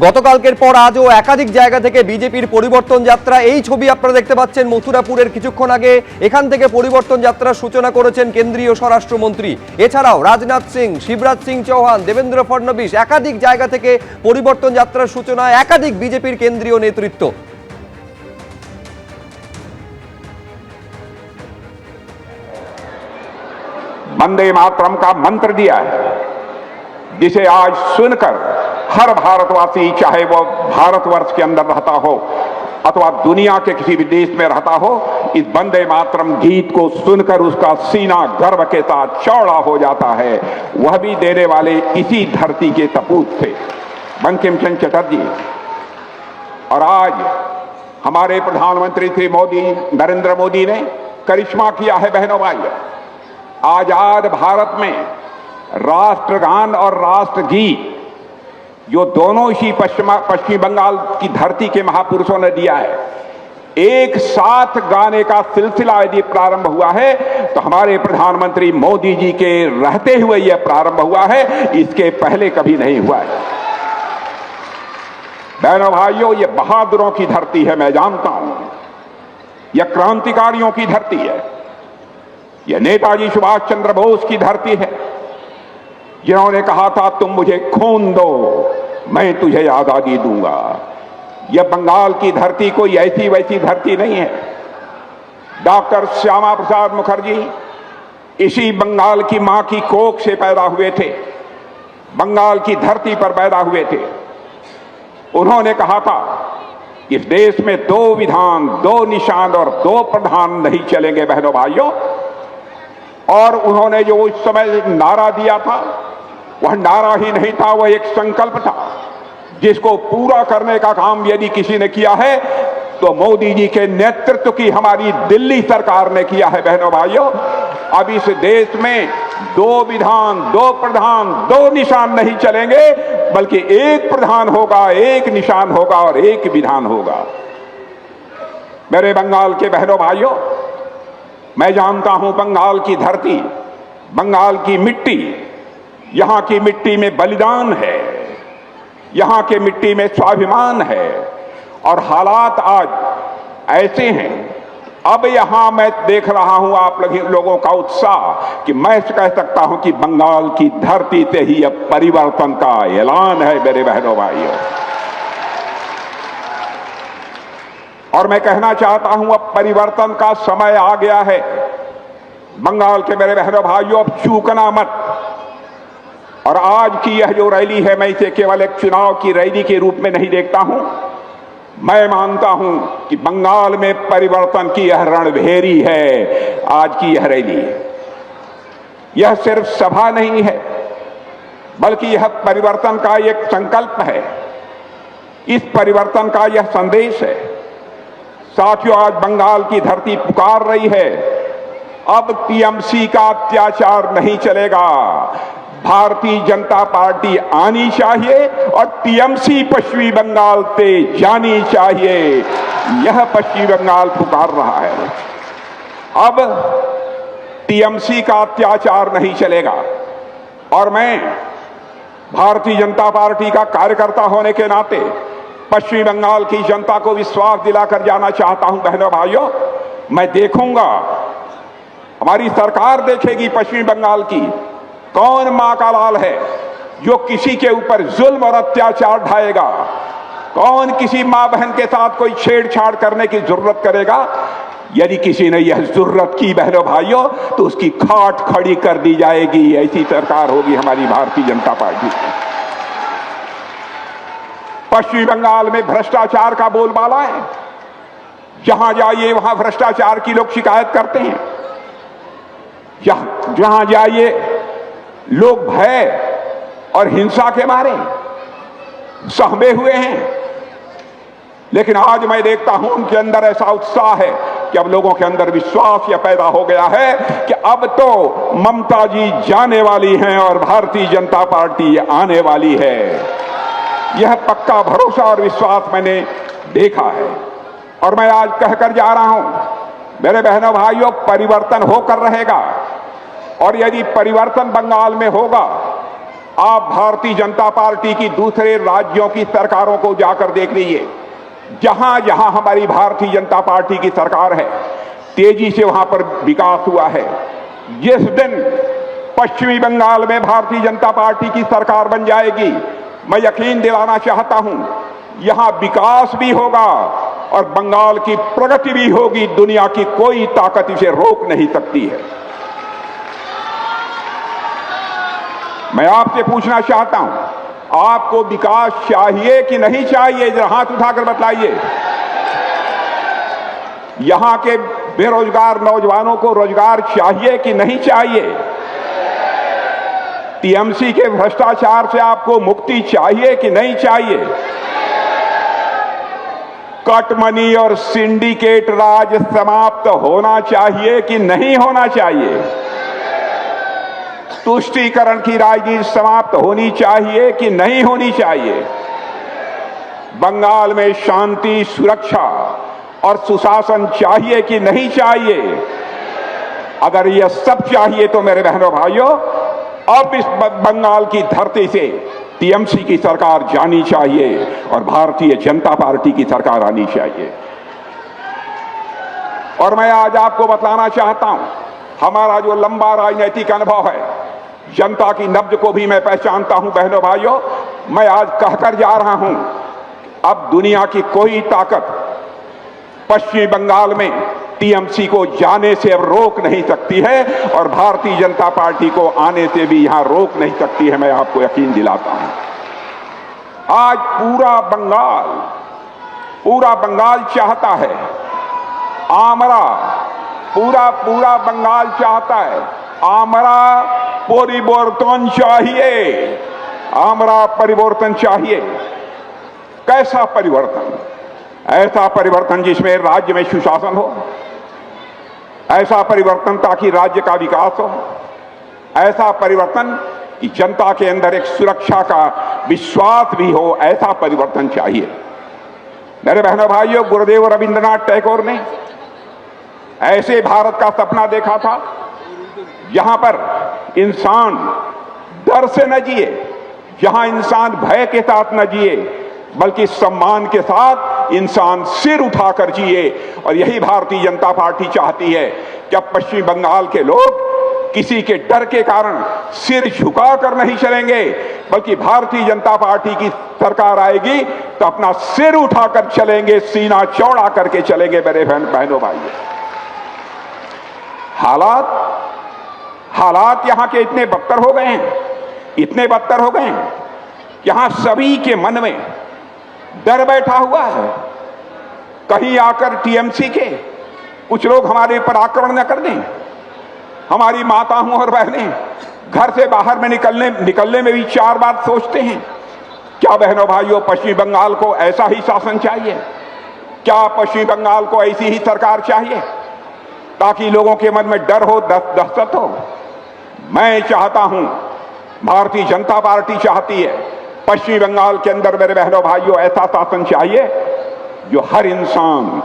গতকালকের পর আজও একাধিক জায়গা থেকে বিজেপির পরিবর্তন যাত্রা। এই ছবি আপনারা দেখতে পাচ্ছেন মথুরাপুরের কিছুক্ষণ আগে। এখান থেকে পরিবর্তন যাত্রার সূচনা করেছেন কেন্দ্রীয় স্বরাষ্ট্রমন্ত্রী। এছাড়াও রাজনাথ সিং, শিবরাজ সিং চৌহান, দেবেন্দ্র ফডনবিস, একাধিক জায়গা থেকে পরিবর্তন যাত্রার সূচনা একাধিক বিজেপির কেন্দ্রীয় নেতৃত্ব। वंदे मातरम का मंत्र दिया है, जिसे आज सुनकर हर भारतवासी, चाहे वो भारतवर्ष के अंदर रहता हो अथवा दुनिया के किसी भी देश में रहता हो, इस वंदे मातरम गीत को सुनकर उसका सीना गर्व के साथ चौड़ा हो जाता है। वह भी देने वाले इसी धरती के सपूत थे, बंकिम चंद्र चटर्जी। और आज हमारे प्रधानमंत्री श्री मोदी, नरेंद्र मोदी ने करिश्मा किया है। बहनों भाइयों, आजाद भारत में राष्ट्रगान और राष्ट्रगीत जो दोनों ही पश्चिमी बंगाल की धरती के महापुरुषों ने दिया है, एक साथ गाने का सिलसिला यदि प्रारंभ हुआ है तो हमारे प्रधानमंत्री मोदी जी के रहते हुए यह प्रारंभ हुआ है, इसके पहले कभी नहीं हुआ है। बहनों भाइयों, यह बहादुरों की धरती है, मैं जानता हूं। यह क्रांतिकारियों की धरती है। यह नेताजी सुभाष चंद्र बोस की धरती है, जिन्होंने कहा था तुम मुझे खून दो, मैं तुझे आजादी दूंगा। यह बंगाल की धरती कोई ऐसी वैसी धरती नहीं है। डॉक्टर श्यामा प्रसाद मुखर्जी इसी बंगाल की मां की कोख से पैदा हुए थे, बंगाल की धरती पर पैदा हुए थे। उन्होंने कहा था इस देश में दो विधान, दो निशान और दो प्रधान नहीं चलेंगे। बहनों भाइयों, और उन्होंने जो उस समय नारा दिया था, वह नारा ही नहीं था, वह एक संकल्प था, जिसको पूरा करने का काम यदि किसी ने किया है तो मोदी जी के नेतृत्व की हमारी दिल्ली सरकार ने किया है। बहनों भाइयों, अब इस देश में दो विधान, दो प्रधान, दो निशान नहीं चलेंगे, बल्कि एक प्रधान होगा, एक निशान होगा और एक विधान होगा। मेरे बंगाल के बहनों भाइयों, मैं जानता हूं बंगाल की धरती, बंगाल की मिट्टी, यहां की मिट्टी में बलिदान है, यहां के मिट्टी में स्वाभिमान है। और हालात आज ऐसे हैं, अब यहां मैं देख रहा हूं आप लोगों का उत्साह कि मैं कह सकता हूं कि बंगाल की धरती से ही अब परिवर्तन का ऐलान है। मेरे बहनों भाइयों, और मैं कहना चाहता हूं अब परिवर्तन का समय आ गया है। बंगाल के मेरे बहनों भाइयों, अब चूकना मत। और आज की यह जो रैली है, मैं इसे केवल एक चुनाव की रैली के रूप में नहीं देखता हूं। मैं मानता हूं कि बंगाल में परिवर्तन की यह रणभेरी है। आज की यह रैली, यह सिर्फ सभा नहीं है, बल्कि यह परिवर्तन का एक संकल्प है। इस परिवर्तन का यह संदेश है। साथियों, आज बंगाल की धरती पुकार रही है, अब टीएमसी का अत्याचार नहीं चलेगा। भारतीय जनता पार्टी आनी चाहिए और टीएमसी पश्चिमी बंगाल से जानी चाहिए। यह पश्चिमी बंगाल पुकार रहा है। अब टीएमसी का अत्याचार नहीं चलेगा। और मैं भारतीय जनता पार्टी का कार्यकर्ता होने के नाते पश्चिमी बंगाल की जनता को विश्वास दिलाकर जाना चाहता हूं। बहनों भाइयों, मैं देखूंगा, हमारी सरकार देखेगी पश्चिमी बंगाल की कौन मां का लाल है जो किसी के ऊपर जुल्म और अत्याचार ढाएगा, कौन किसी मां बहन के साथ कोई छेड़छाड़ करने की जरूरत करेगा। यदि किसी ने यह जरूरत की बहनों भाइयों, तो उसकी खाट खड़ी कर दी जाएगी। ऐसी सरकार होगी हमारी भारतीय जनता पार्टी की। पश्चिमी बंगाल में भ्रष्टाचार का बोलबाला है। जहां जाइए वहां भ्रष्टाचार की लोग शिकायत करते हैं। जहां जाइए लोग भय और हिंसा के मारे सहमे हुए हैं। लेकिन आज मैं देखता हूं उनके अंदर ऐसा उत्साह है कि अब लोगों के अंदर विश्वास यह पैदा हो गया है कि अब तो ममता जी जाने वाली हैं और भारतीय जनता पार्टी आने वाली है। यह पक्का भरोसा और विश्वास मैंने देखा है। और मैं आज कहकर जा रहा हूं, मेरे बहनों भाइयों, परिवर्तन होकर रहेगा। और यदि परिवर्तन बंगाल में होगा आप भारतीय जनता पार्टी की दूसरे राज्यों की सरकारों को जाकर देख लीजिए। जहां जहां हमारी भारतीय जनता पार्टी की सरकार है, तेजी से वहां पर विकास हुआ है। जिस दिन पश्चिमी बंगाल में भारतीय जनता पार्टी की सरकार बन जाएगी, मैं यकीन दिलाना चाहता हूं, यहां विकास भी होगा और बंगाल की प्रगति भी होगी। दुनिया की कोई ताकत इसे रोक नहीं सकती है। मैं आपसे पूछना चाहता हूं, आपको विकास चाहिए कि नहीं चाहिए? जरा हाथ उठाकर बताइए। यहां के बेरोजगार नौजवानों को रोजगार चाहिए कि नहीं चाहिए? टीएमसी के भ्रष्टाचार से आपको मुक्ति चाहिए कि नहीं चाहिए? कट मनी और सिंडिकेट राज समाप्त होना चाहिए कि नहीं होना चाहिए? तुष्टीकरण की राजनीति समाप्त होनी चाहिए कि नहीं होनी चाहिए? बंगाल में शांति, सुरक्षा और सुशासन चाहिए कि नहीं चाहिए? अगर यह सब चाहिए तो मेरे बहनों भाइयों, अब इस बंगाल की धरती से टीएमसी की सरकार जानी चाहिए और भारतीय जनता पार्टी की सरकार आनी चाहिए। और मैं आज आपको बताना चाहता हूं, हमारा जो लंबा राजनीतिक अनुभव है, जनता की नब्ज को भी मैं पहचानता हूं। बहनों भाइयों, मैं आज कहकर जा रहा हूं, अब दुनिया की कोई ताकत पश्चिमी बंगाल में टीएमसी को जाने से अब रोक नहीं सकती है और भारतीय जनता पार्टी को आने से भी यहां रोक नहीं सकती है। मैं आपको यकीन दिलाता हूं। आज पूरा बंगाल चाहता है, आमरा पूरा बंगाल चाहता है, आमरा परिवर्तन चाहिए, आमरा परिवर्तन चाहिए। कैसा परिवर्तन? ऐसा परिवर्तन जिसमें राज्य में सुशासन हो, ऐसा परिवर्तन ताकि राज्य का विकास हो, ऐसा परिवर्तन कि जनता के अंदर एक सुरक्षा का विश्वास भी हो, ऐसा परिवर्तन चाहिए। मेरे बहनों भाइयों, गुरुदेव रविंद्रनाथ टैगोर ने ऐसे भारत का सपना देखा था जहां पर इंसान डर से न जिए, जहां इंसान भय के साथ न जिए, बल्कि सम्मान के साथ इंसान सिर उठाकर जिए। और यही भारतीय जनता पार्टी चाहती है कि अब पश्चिमी बंगाल के लोग किसी के डर के कारण सिर झुकाकर नहीं चलेंगे, बल्कि भारतीय जनता पार्टी की सरकार आएगी तो अपना सिर उठाकर चलेंगे, सीना चौड़ा करके चलेंगे। मेरे बहनों भाइयों, हालात यहां के इतने बदतर हो गए हैं, इतने बदतर हो गए हैं कि यहां सभी के मन में डर बैठा हुआ है, कहीं आकर टीएमसी के कुछ लोग हमारे ऊपर आक्रमण न कर दें। हमारी माताओं और बहनें घर से बाहर में निकलने में भी 4 बार सोचते हैं। क्या बहनों भाइयों, पश्चिमी बंगाल को ऐसा ही शासन चाहिए? क्या पश्चिमी बंगाल को ऐसी ही सरकार चाहिए ताकि लोगों के मन में डर हो, दहशत हो? मैं चाहता हूं, भारतीय जनता पार्टी चाहती है, पश्चिमी बंगाल के अंदर मेरे बहनों भाइयों ऐसा शासन चाहिए जो हर इंसान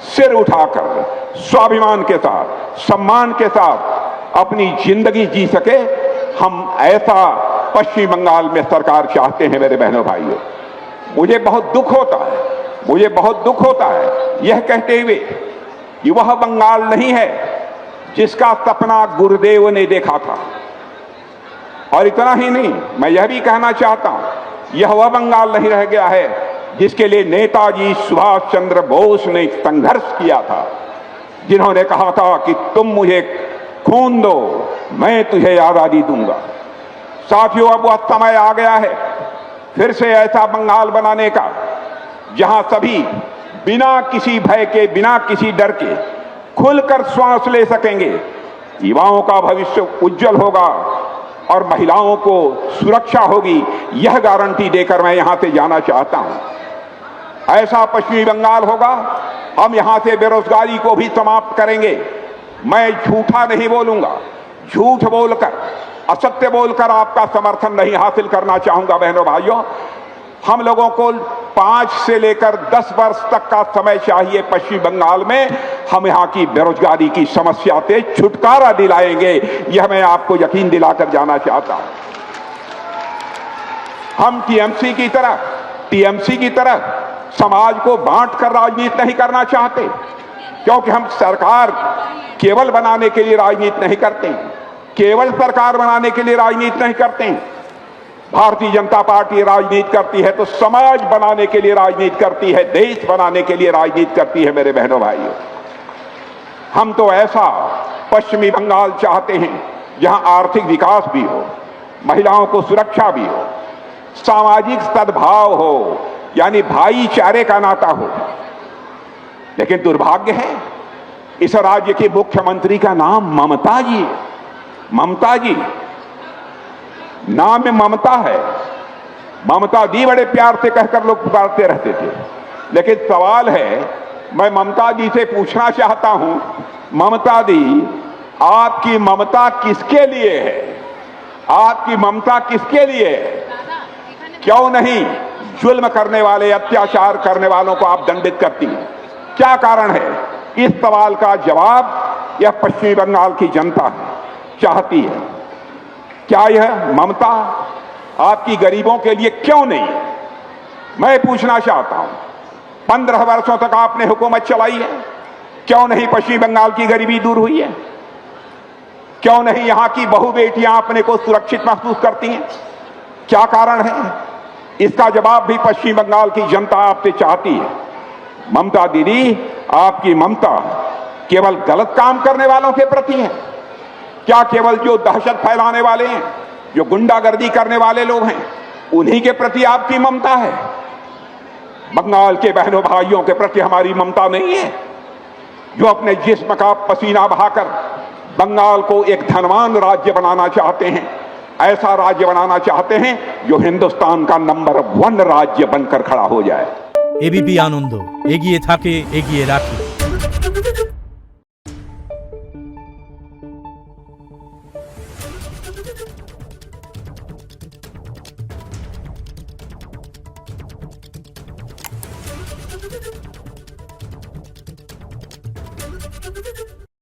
सिर उठाकर स्वाभिमान के साथ, सम्मान के साथ अपनी जिंदगी जी सके। हम ऐसा पश्चिमी बंगाल में सरकार चाहते हैं। मेरे बहनों भाइयों, मुझे बहुत दुख होता है यह कहते हुए कि वह बंगाल नहीं है जिसका सपना गुरुदेव ने देखा था। और इतना ही नहीं, मैं यह भी कहना चाहता हूं, यह वह बंगाल नहीं रह गया है जिसके लिए नेताजी सुभाष चंद्र बोस ने संघर्ष किया था, जिन्होंने कहा था कि तुम मुझे खून दो, मैं तुझे आजादी दूंगा। साथियों, अब वह समय आ गया है फिर से ऐसा बंगाल बनाने का जहां सभी बिना किसी भय के, बिना किसी डर के खुलकर श्वास ले सकेंगे। युवाओं का भविष्य उज्जवल होगा और महिलाओं को सुरक्षा होगी, यह गारंटी देकर मैं यहां से जाना चाहता हूं। ऐसा पश्चिमी बंगाल होगा, हम यहां से बेरोजगारी को भी समाप्त करेंगे। मैं झूठा नहीं बोलूंगा, झूठ बोलकर, असत्य बोलकर आपका समर्थन नहीं हासिल करना चाहूंगा। बहनों भाइयों, हम लोगों को 5 से लेकर 10 वर्ष तक का समय चाहिए। पश्चिम बंगाल में हम यहां की बेरोजगारी की समस्या से छुटकारा दिलाएंगे, यह मैं आपको यकीन दिलाकर जाना चाहता हूं। हम टीएमसी की तरह समाज को बांट कर राजनीति नहीं करना चाहते, क्योंकि हम सरकार केवल बनाने के लिए राजनीति नहीं करते, केवल सरकार बनाने के लिए राजनीति नहीं करते। भारतीय जनता पार्टी राजनीति करती है तो समाज बनाने के लिए राजनीति करती है, देश बनाने के लिए राजनीति करती है। मेरे बहनों भाइयों, हम तो ऐसा पश्चिमी बंगाल चाहते हैं जहां आर्थिक विकास भी हो, महिलाओं को सुरक्षा भी हो, सामाजिक सद्भाव हो, यानी भाईचारे का नाता हो। लेकिन दुर्भाग्य है, इस राज्य के मुख्यमंत्री का नाम ममता जी है। ममता जी, नाम में ममता है। ममता दी बड़े प्यार से कहकर लोग पुकारते रहते थे। लेकिन सवाल है, मैं ममता जी से पूछना चाहता हूं, ममता दी, आपकी ममता किसके लिए है? आपकी ममता किसके लिए है? क्यों नहीं जुल्म करने वाले, अत्याचार करने वालों को आप दंडित करती हैं? क्या कारण है? इस सवाल का जवाब यह पश्चिमी बंगाल की जनता चाहती है। क्या यह ममता आपकी गरीबों के लिए क्यों नहीं? मैं पूछना चाहता हूं, 15 वर्षों तक आपने हुकूमत चलाई है, क्यों नहीं पश्चिमी बंगाल की गरीबी दूर हुई है? क्यों नहीं यहां की बहु बेटियां अपने को सुरक्षित महसूस करती हैं? क्या कारण है? इसका जवाब भी पश्चिम बंगाल की जनता आपसे चाहती है। ममता दीदी, आपकी ममता केवल गलत काम करने वालों के प्रति है क्या? केवल जो दहशत फैलाने वाले हैं, जो गुंडागर्दी करने वाले लोग हैं, उन्हीं के प्रति आपकी ममता है? बंगाल के बहनों भाइयों के प्रति हमारी ममता नहीं है, जो अपने जिस्म का पसीना बहाकर बंगाल को एक धनवान राज्य बनाना चाहते हैं, ऐसा राज्य बनाना चाहते हैं जो हिंदुस्तान का नंबर 1 राज्य बनकर खड़ा हो जाए। एबीपी आनंद एगिए थाके एगिए राखे। Thank you.